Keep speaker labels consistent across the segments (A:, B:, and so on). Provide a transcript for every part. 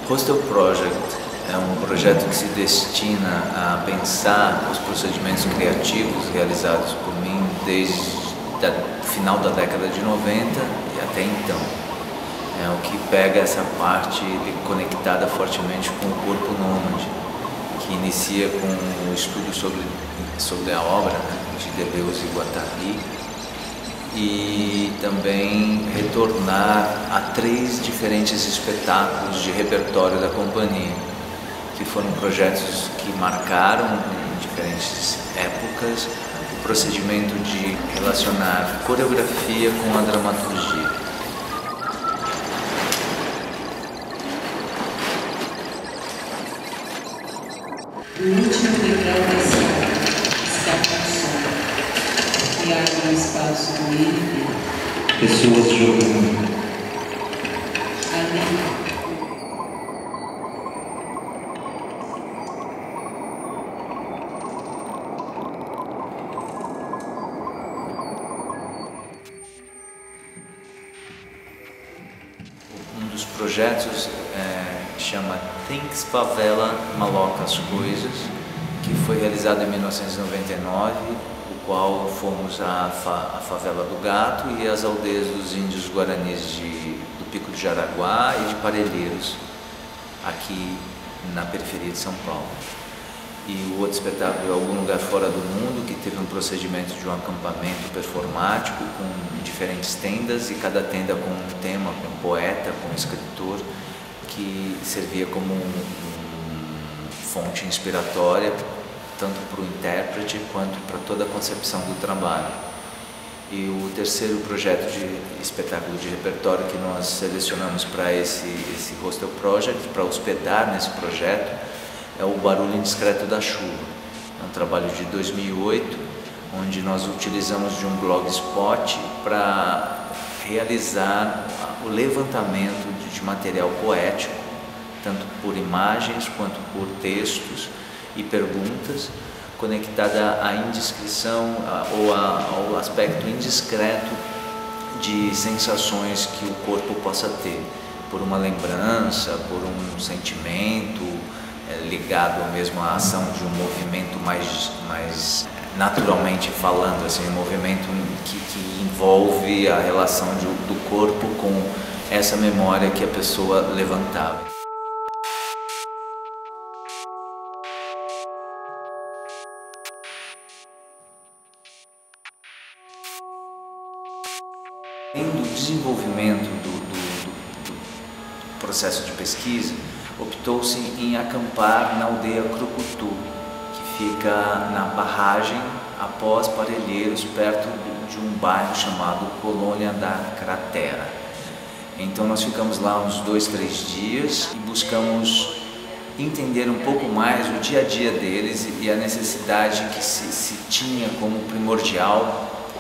A: Hostel Project é um projeto que se destina a pensar os procedimentos criativos realizados por mim desde o final da década de 90 e até então. É o que pega essa parte conectada fortemente com o corpo nômade, que inicia com o estudo sobre a obra, né, de Deleuze e Guattari, e também retornar a 3 diferentes espetáculos de repertório da companhia, que foram projetos que marcaram em diferentes épocas o procedimento de relacionar coreografia com a dramaturgia.
B: O último degrau da escada está com sono. Criar um espaço livre.
C: Pessoas jogando.
B: Ali.
A: Um dos projetos chama Things Favela Maloca as Coisas, que foi realizado em 1999, o qual fomos à favela do Gato e às aldeias dos índios guaranis do Pico do Jaraguá e de Parelheiros, aqui na periferia de São Paulo. E o outro espetáculo é Algum Lugar Fora do Mundo, que teve um procedimento de um acampamento performático com diferentes tendas, e cada tenda com um tema, com um poeta, com um escritor, que servia como fonte inspiratória tanto para o intérprete quanto para toda a concepção do trabalho. E o terceiro projeto de espetáculo de repertório que nós selecionamos para esse Hostel Project, para hospedar nesse projeto, é o Barulho Indiscreto da Chuva. É um trabalho de 2008, onde nós utilizamos de um blogspot para realizar o levantamento de material poético, tanto por imagens quanto por textos e perguntas, conectada à indiscrição ou ao aspecto indiscreto de sensações que o corpo possa ter, por uma lembrança, por um sentimento ligado mesmo à ação de um movimento mais naturalmente falando, assim, um movimento que envolve a relação do corpo com essa memória que a pessoa levantava. No desenvolvimento do processo de pesquisa, optou-se em acampar na aldeia Crucutu, que fica na barragem após Parelheiros, perto de um bairro chamado Colônia da Cratera. Então nós ficamos lá uns 2, 3 dias e buscamos entender um pouco mais o dia a dia deles e a necessidade que se tinha como primordial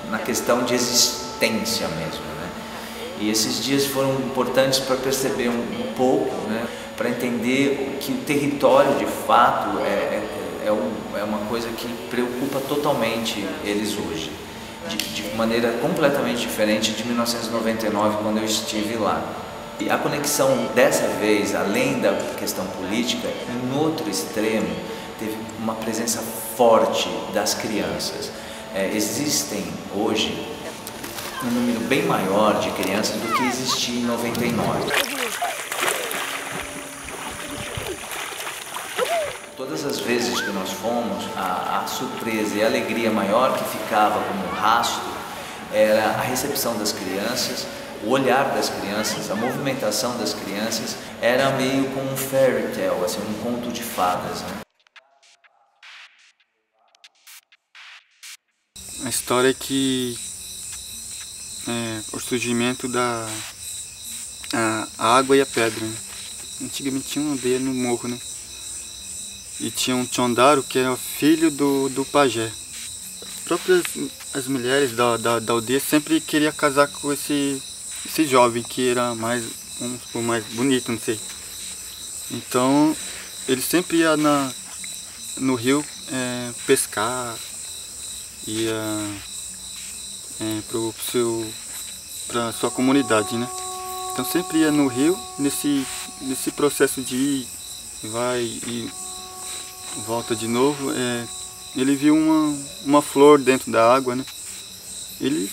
A: na questão de existência mesmo, né? E esses dias foram importantes para perceber um pouco, né? Para entender que o território de fato é uma coisa que preocupa totalmente eles hoje, de maneira completamente diferente de 1999, quando eu estive lá. E a conexão dessa vez, além da questão política, em outro extremo, teve uma presença forte das crianças. Existem hoje um número bem maior de crianças do que existia em 99. Todas as vezes que nós fomos, a surpresa e a alegria maior que ficava como rastro era a recepção das crianças, o olhar das crianças, a movimentação das crianças. Era meio como um fairy tale, assim, um conto de fadas, né?
D: A história é que o surgimento da a água e a pedra, né? Antigamente tinha uma aldeia no morro, né? E tinha um Tchondaro que era filho do pajé. As mulheres da aldeia sempre queriam casar com esse jovem que era mais bonito, não sei. Então ele sempre ia no rio pescar, ia para sua comunidade, né? Então sempre ia no rio, nesse processo de ir, vai e volta de novo, ele viu uma flor dentro da água, né? Ele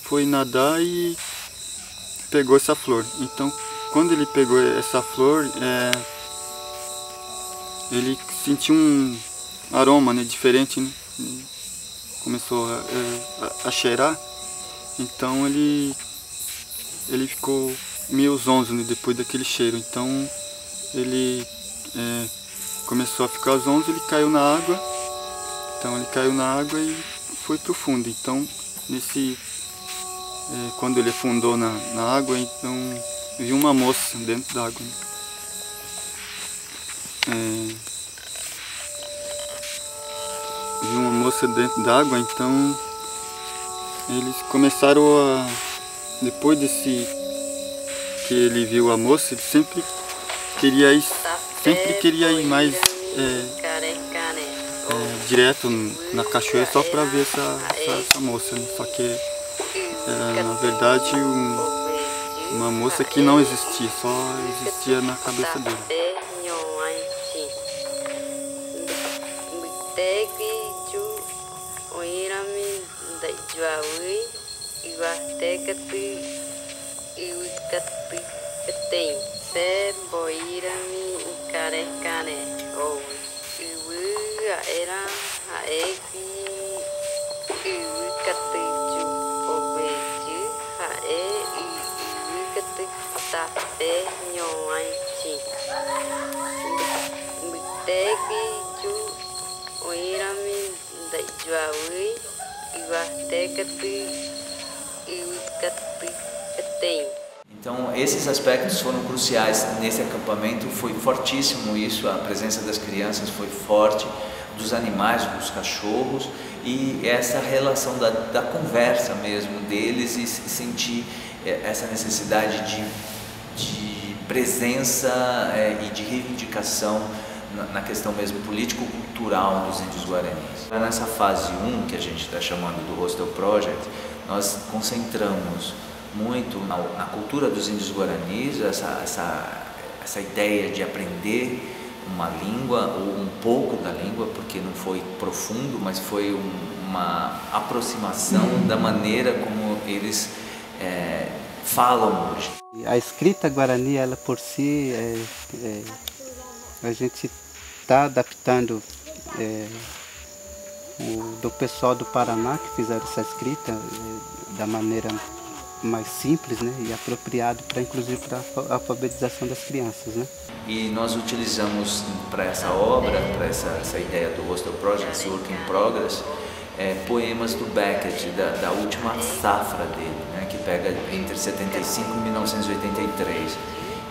D: foi nadar e pegou essa flor. Então quando ele pegou essa flor, ele sentiu um aroma, né, diferente, né? Começou a cheirar, então ele ficou meio zonzo, né, depois daquele cheiro. Então ele começou a ficar zonzo, ele caiu na água. Então ele caiu na água e foi pro fundo. Então quando ele afundou na água, então viu uma moça dentro da água, né? Viu uma moça dentro da água, então eles começaram a... Depois que ele viu a moça, ele sempre queria ir mais direto na cachoeira só para ver essa moça, né? Só que era, na verdade, uma moça que não existia, só existia na cabeça dele.
A: Então esses aspectos foram cruciais nesse acampamento, foi fortíssimo isso, a presença das crianças foi forte, dos animais, dos cachorros, e essa relação da conversa mesmo deles, e sentir essa necessidade de presença e de reivindicação na questão mesmo político-cultural dos índios guaranis. Nessa fase 1, que a gente está chamando do Hostel Project, nós concentramos muito na cultura dos índios guaranis, essa ideia de aprender uma língua, ou um pouco da língua, porque não foi profundo, mas foi uma aproximação da maneira como eles falam hoje.
E: A escrita guarani, ela por si, a gente está adaptando do pessoal do Paraná que fizeram essa escrita da maneira mais simples, né, e apropriado para, inclusive, para a alfabetização das crianças, né?
A: E nós utilizamos para essa obra, para essa ideia do Hostel Project, esse Work in Progress, poemas do Beckett, da última safra dele, né, que pega entre 75 e 1983.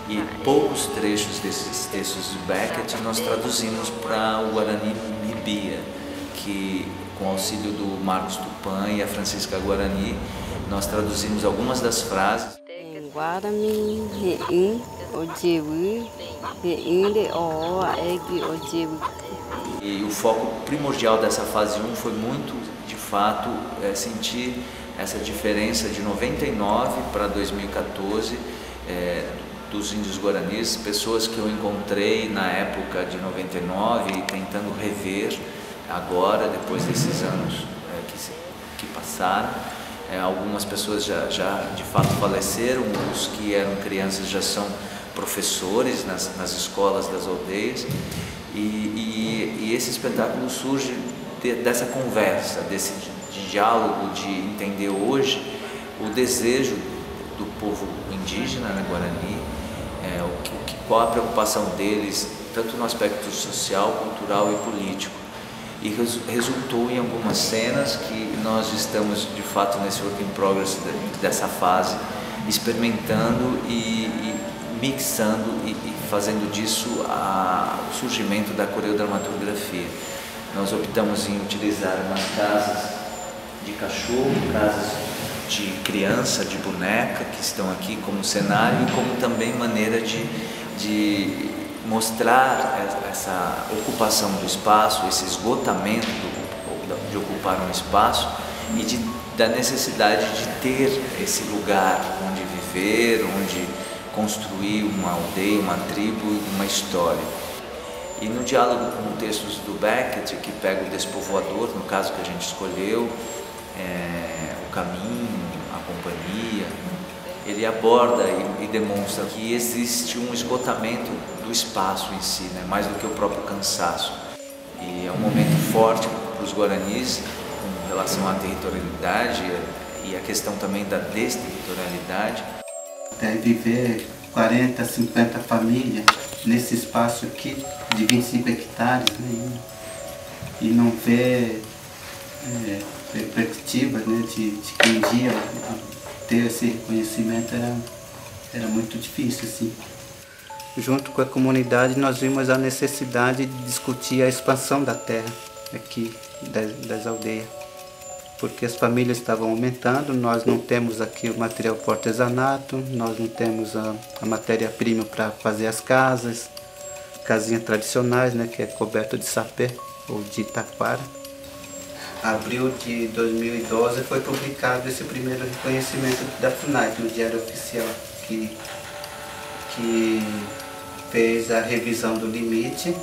A: E poucos trechos desses textos do Beckett nós traduzimos para o Guarani Mibia, que com o auxílio do Marcos Tupã e a Francisca Guarani, nós traduzimos algumas das frases. E o foco primordial dessa fase 1 foi muito, de fato, sentir essa diferença de 99 para 2014 dos índios guaranis, pessoas que eu encontrei na época de 99 e tentando rever agora, depois desses anos que passaram. Algumas pessoas já de fato faleceram, os que eram crianças já são professores nas escolas das aldeias, e esse espetáculo surge dessa conversa, desse diálogo, de entender hoje o desejo do povo indígena, né, Guarani, qual a preocupação deles, tanto no aspecto social, cultural e político. E resultou em algumas cenas que nós estamos, de fato, nesse Work in Progress dessa fase, experimentando e mixando e fazendo disso o surgimento da coreodramatografia. Nós optamos em utilizar umas casas de cachorro, casas de criança, de boneca, que estão aqui como cenário e como também maneira de mostrar essa ocupação do espaço, esse esgotamento de ocupar um espaço e da necessidade de ter esse lugar onde viver, onde construir uma aldeia, uma tribo, uma história. E no diálogo com textos do Beckett, que pega o despovoador, no caso que a gente escolheu, o caminho, a companhia, ele aborda e demonstra que existe um esgotamento do espaço em si, né? Mais do que o próprio cansaço. E é um momento forte para os guaranis com relação à territorialidade e a questão também da desterritorialidade.
E: Viver 40, 50 famílias nesse espaço aqui de 25 hectares, né? E não ver perspectiva, né? de que um dia ter esse reconhecimento era muito difícil, assim. Junto com a comunidade nós vimos a necessidade de discutir a expansão da terra aqui das aldeias, porque as famílias estavam aumentando, nós não temos aqui o material para o artesanato, nós não temos a matéria-prima para fazer as casas, casinhas tradicionais, né, que é coberto de sapé ou de taquara. Abril de 2012 foi publicado esse primeiro reconhecimento da FUNAI, no Diário Oficial, que fez a revisão do limite,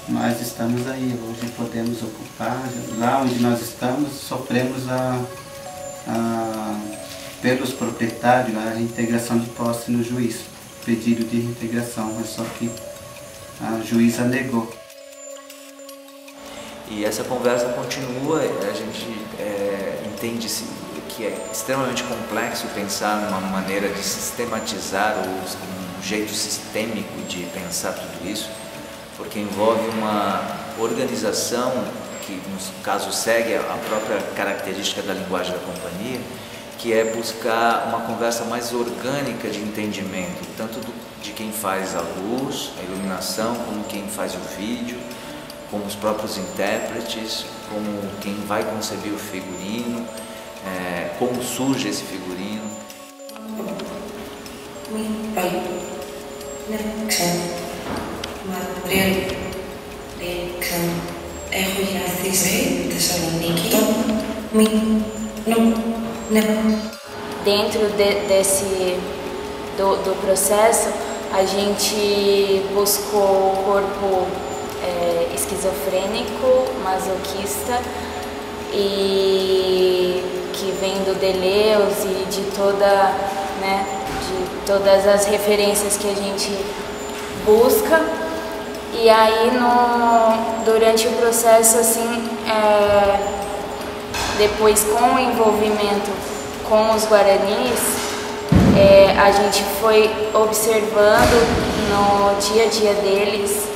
E: mas estamos aí, hoje podemos ocupar, lá onde nós estamos, sofremos pelos proprietários a reintegração de posse no juiz, pedido de reintegração, mas só que a juíza negou.
A: E essa conversa continua, a gente entende-se que é extremamente complexo pensar numa maneira de sistematizar ou um jeito sistêmico de pensar tudo isso, porque envolve uma organização que, no caso, segue a própria característica da linguagem da companhia, que é buscar uma conversa mais orgânica de entendimento, tanto de quem faz a luz, a iluminação, como quem faz o vídeo, como os próprios intérpretes, como quem vai conceber o figurino, como surge esse figurino.
F: Dentro do processo, a gente buscou o corpo esquizofrênico, masoquista, e que vem do Deleuze e de todas as referências que a gente busca. E aí durante o processo, assim, depois com o envolvimento com os guaranis, a gente foi observando no dia a dia deles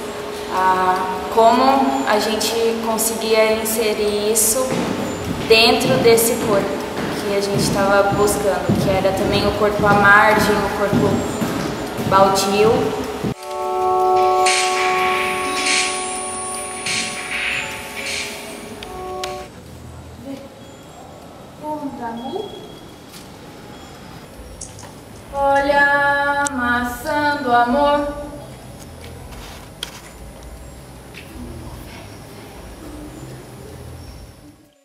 F: como a gente conseguia inserir isso dentro desse corpo que a gente estava buscando, que era também o corpo à margem, o corpo baldio. Olha a maçã do amor.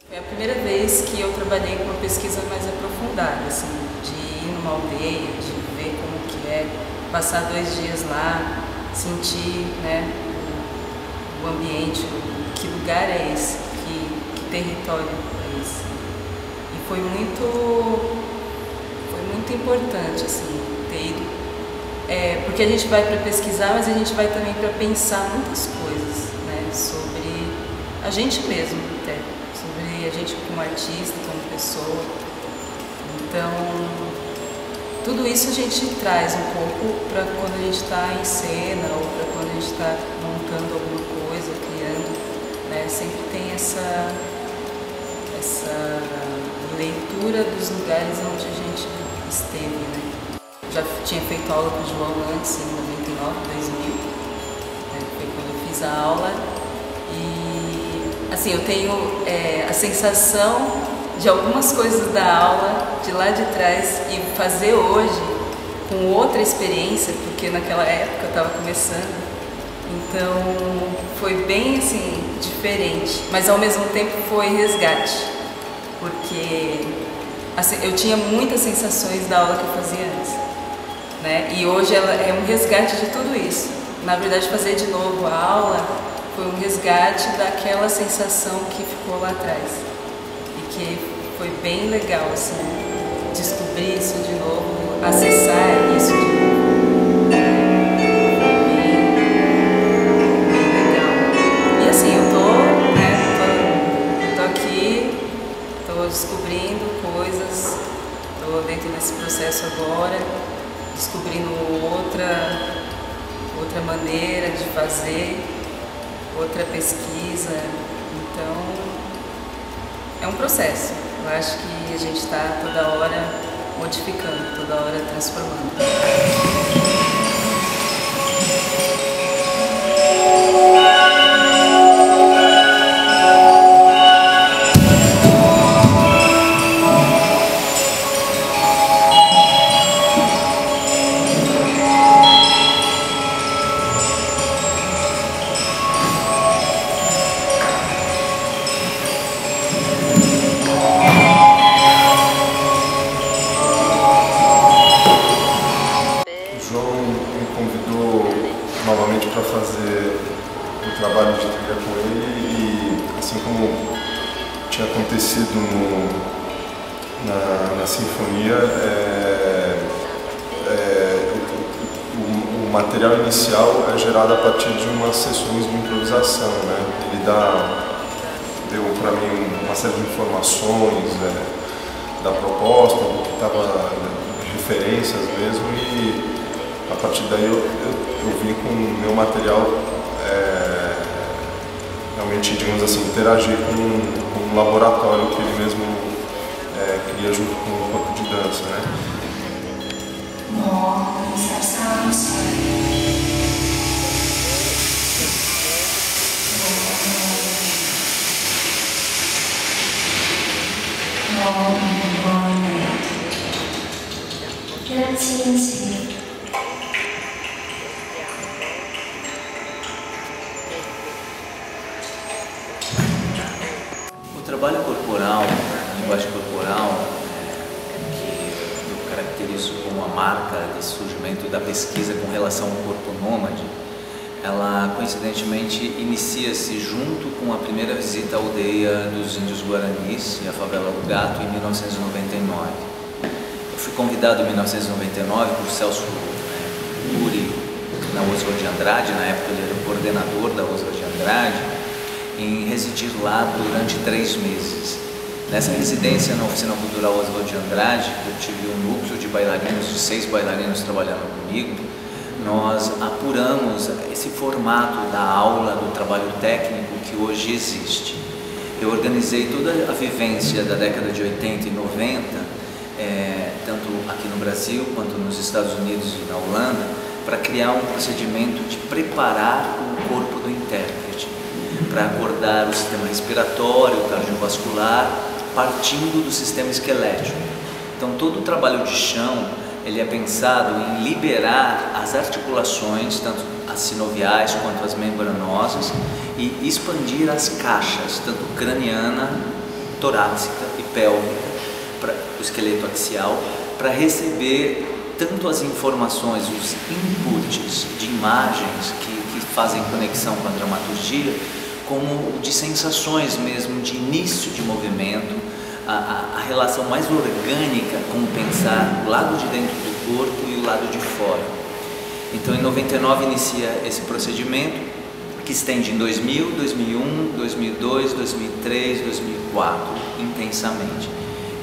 B: Foi a primeira vez que eu trabalhei com uma pesquisa mais aprofundada, assim, de ir numa aldeia, de ver como que é, passar 2 dias lá, sentir, né, o ambiente, que lugar é esse, que território é esse. E foi muito importante, assim, ter ido, porque a gente vai para pesquisar, mas a gente vai também para pensar muitas coisas, né, sobre a gente mesmo, até, sobre a gente como artista, como pessoa. Então, tudo isso a gente traz um pouco para quando a gente está em cena ou para quando a gente está montando alguma coisa, criando, né, sempre tem essa leitura dos lugares onde a gente esteve, né? Já tinha feito aula com o João antes, em 99, 2000, né? Foi quando eu fiz a aula, e assim, eu tenho a sensação de algumas coisas da aula de lá de trás e fazer hoje com outra experiência, porque naquela época eu estava começando, então foi bem assim, diferente, mas ao mesmo tempo foi resgate, porque assim, eu tinha muitas sensações da aula que eu fazia antes. né? E hoje ela é um resgate de tudo isso. Na verdade, fazer de novo a aula foi um resgate daquela sensação que ficou lá atrás e que foi bem legal, assim, descobrir isso de novo, acessar isso de novo. Descobrindo coisas, estou dentro desse processo agora, descobrindo outra maneira de fazer, outra pesquisa. Então, é um processo. Eu acho que a gente está toda hora modificando, toda hora transformando.
G: Novamente para fazer um trabalho de trilha com ele e, assim como tinha acontecido na sinfonia, o material inicial é gerado a partir de umas sessões de improvisação, né? Ele deu para mim uma série de informações da proposta, do que estava, referências mesmo, e a partir daí eu vim com o meu material realmente, digamos assim, interagir com um laboratório que ele mesmo cria junto com o corpo de dança, né?
A: O trabalho corporal, a linguagem corporal, que eu caracterizo como a marca de surgimento da pesquisa com relação ao corpo nômade, ela coincidentemente inicia-se junto com a primeira visita à aldeia dos índios guaranis e à favela do Gato em 1999. Eu fui convidado em 1999 por Celso Uri, na Oswald de Andrade, na época ele era o coordenador da Oswald de Andrade, em residir lá durante 3 meses. Nessa residência na Oficina Cultural Oswald de Andrade, eu tive um núcleo de bailarinos, de 6 bailarinos trabalhando comigo. Nós apuramos esse formato da aula, do trabalho técnico que hoje existe. Eu organizei toda a vivência da década de 80 e 90, tanto aqui no Brasil quanto nos Estados Unidos e na Holanda, para criar um procedimento de preparar o corpo do intérprete, para acordar o sistema respiratório, o cardiovascular, partindo do sistema esquelético. Então todo o trabalho de chão, ele é pensado em liberar as articulações, tanto as sinoviais quanto as membranosas, e expandir as caixas, tanto craniana, torácica e pélvica, o esqueleto axial, para receber tanto as informações, os inputs de imagens que fazem conexão com a dramaturgia, como de sensações mesmo, de início de movimento, a relação mais orgânica com o pensar, o lado de dentro do corpo e o lado de fora. Então, em 99 inicia esse procedimento, que estende em 2000, 2001, 2002, 2003, 2004, intensamente.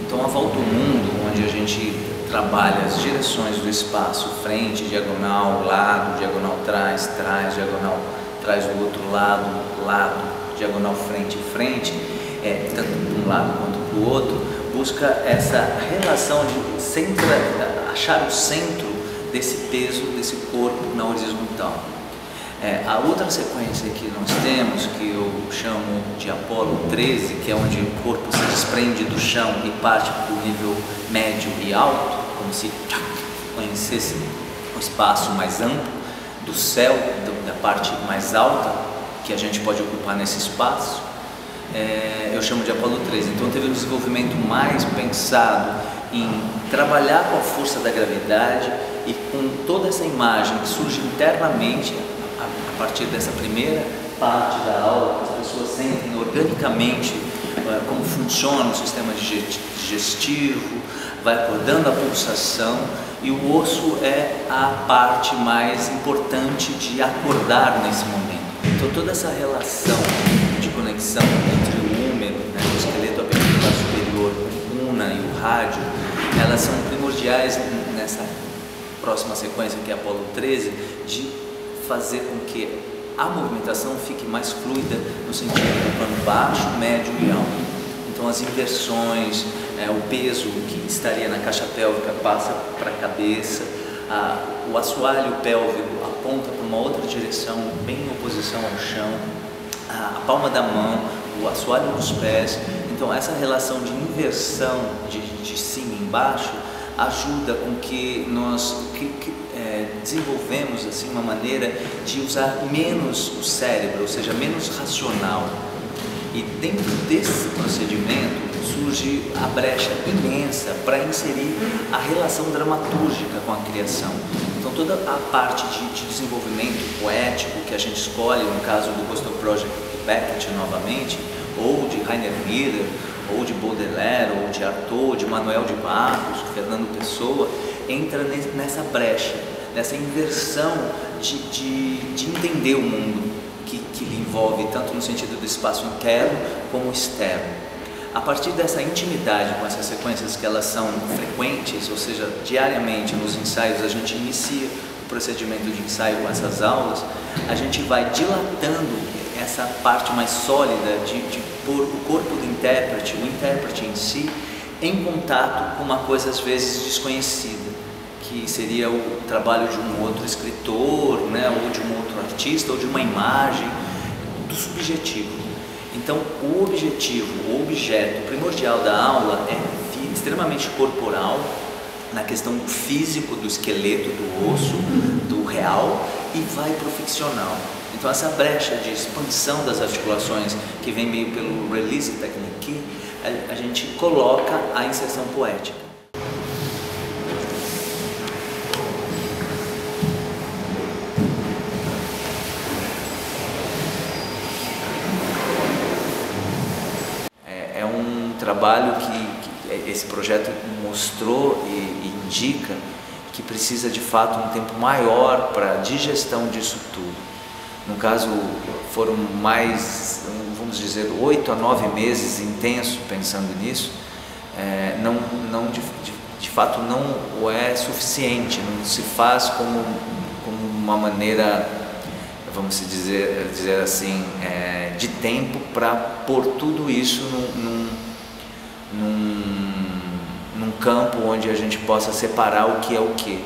A: Então, a volta ao mundo, onde a gente trabalha as direções do espaço, frente, diagonal, lado, diagonal trás, trás, diagonal trás do outro lado, lado, diagonal frente, frente, tanto para um lado quanto para o outro, busca essa relação de achar o centro desse peso, desse corpo na horizontal. A outra sequência que nós temos, que eu chamo de Apolo 13, que é onde o corpo se desprende do chão e parte para o nível médio e alto, como se conhecesse o espaço mais amplo do céu, da parte mais alta que a gente pode ocupar nesse espaço, eu chamo de Apolo 13. Então teve um desenvolvimento mais pensado em trabalhar com a força da gravidade e com toda essa imagem que surge internamente a partir dessa primeira parte da aula, que as pessoas sentem organicamente como funciona o sistema digestivo, vai acordando a pulsação, e o osso é a parte mais importante de acordar nesse momento. Então toda essa relação de conexão entre o húmero, né, o esqueleto apendicular superior, o una e o rádio, elas são primordiais nessa próxima sequência, que é Apolo 13, de fazer com que a movimentação fique mais fluida no sentido do plano baixo, médio e alto. Então as inversões, o peso que estaria na caixa pélvica passa para a cabeça, o assoalho pélvico aponta para uma outra direção, bem em oposição ao chão, a palma da mão, o assoalho dos pés. Então essa relação de inversão de cima e embaixo ajuda com que nós desenvolvemos assim, uma maneira de usar menos o cérebro, ou seja, menos racional. E dentro desse procedimento surge a brecha imensa para inserir a relação dramatúrgica com a criação. Então toda a parte de desenvolvimento poético que a gente escolhe, no caso do Coastal Project de Beckett novamente, ou de Rainer Miller, ou de Baudelaire, ou de Artaud, de Manuel de Barros, de Fernando Pessoa, entra nessa brecha, nessa inversão de entender o mundo que lhe envolve, tanto no sentido do espaço interno como externo. A partir dessa intimidade com essas sequências, que elas são frequentes, ou seja, diariamente nos ensaios a gente inicia o procedimento de ensaio com essas aulas, a gente vai dilatando essa parte mais sólida de pôr o corpo do intérprete, o intérprete em si, em contato com uma coisa às vezes desconhecida, que seria o trabalho de um outro escritor, né, ou de um outro artista, ou de uma imagem, do subjetivo. Então, o objetivo, o objeto primordial da aula é extremamente corporal, na questão do físico, do esqueleto, do osso, do real, e vai para o ficcional. Então, essa brecha de expansão das articulações, que vem meio pelo release technique, a gente coloca a inserção poética. É um trabalho que esse projeto mostrou e indica que precisa de fato um tempo maior para a digestão disso tudo. No caso, foram mais, vamos dizer, 8 a 9 meses intenso pensando nisso. De fato não é suficiente, não se faz como uma maneira, vamos dizer assim, de tempo para pôr tudo isso num campo onde a gente possa separar o que é o que.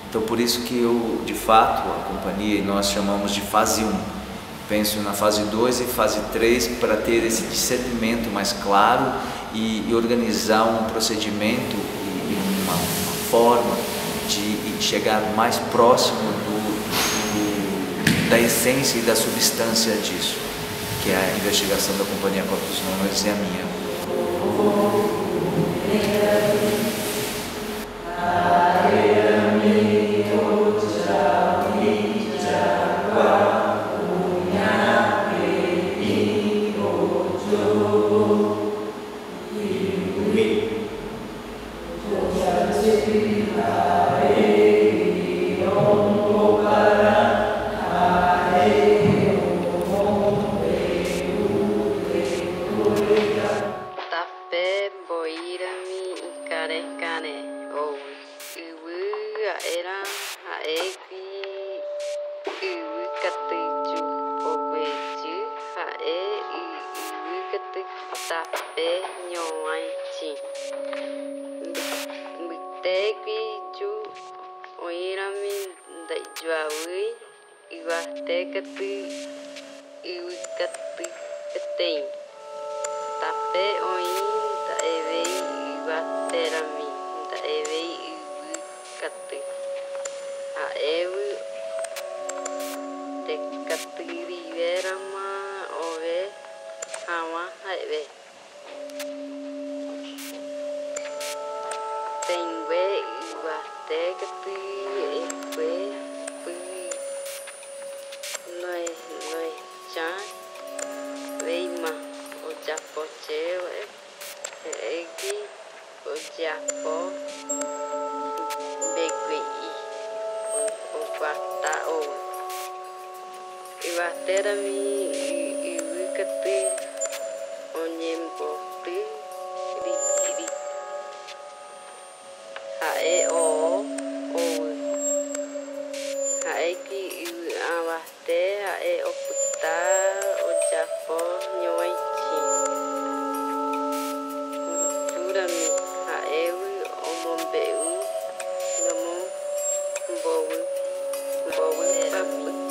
A: Então por isso que eu, de fato, a companhia e nós chamamos de fase 1. Penso na fase 2 e fase 3 para ter esse discernimento mais claro e organizar um procedimento e uma forma de chegar mais próximo da essência e da substância disso, que é a investigação da Companhia Corpus Nómades e a minha.
H: tega tu noi cha veima o japo cheo egi o japo begui o quarta o iwatera mi iwikati o nyembo tu ri hae o hae ki awate hae o puta o japo nyoichi kultura mi hae o mombeu ngamo mbowu papu